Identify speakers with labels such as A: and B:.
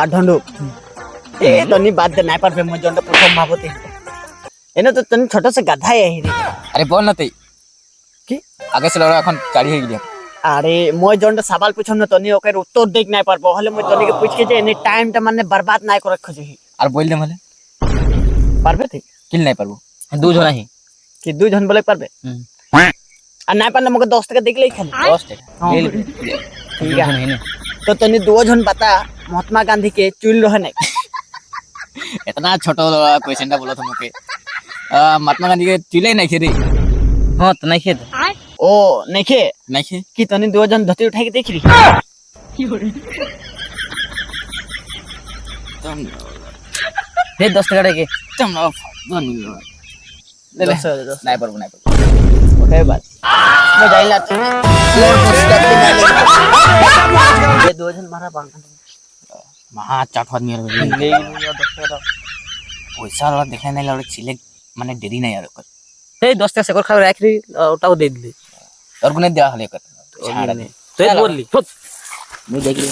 A: আর ঢন্ডু এ তনি বাদ দে নাই পারবে মই জনটা প্রথম ভাবতে এনে তো তনি ছোট সে গাধাই আহি রে
B: আরে বল না তুই
A: কি
B: আগে ছিল এখন গাড়ি হয়ে গেলি
A: আরে মই জনটা সवाल পুছম না তনি ওকে উত্তর দেখ নাই পারবো হলে মই তনিকে পুছকে যে এনে টাইমটা মানে বরবাদ নাই করে খোঁজে
B: আর বল দে মানে
A: পারবে ঠিক
B: কিল নাই পারবো দুজন আহি
A: কি দুইজন বলে পারবে আর নাই পারলে মকে 10 টাকা দেখলেই খালি
B: 10 টাকা ले ले
A: ठीक है तो तनी दो जन बता महात्मा गांधी के चुल रहे नहीं
B: इतना छोटा क्वेश्चनটা বলো তোমাকে महात्मा गांधी के चुले नहीं खे रे हां तो नहीं खे
A: ओ नहीं खे
B: नहीं खे
A: कि तनी दो जन धोती उठा के देख रही
B: तुम दे 10 টাকা রেখে तुम ले ले नहीं पाরবো नहीं पाরবো
A: ओके बात मैं जाइला और कुछ करते नहीं ये दो जन मारा बांग
B: মহা চাট আদমি আর
A: ले लियो 10 টাকা
B: পয়সা আর দেখাই নাই লড়ে ছিলে মানে দেরি নাই আর
A: এই 10 টাকা শেকর খাও রাখরি ওটাও দে দিলি
B: তোর গুনে দেওয়া হলে কত ছাড়া দে
A: তুই বললি
B: মুই দেখলি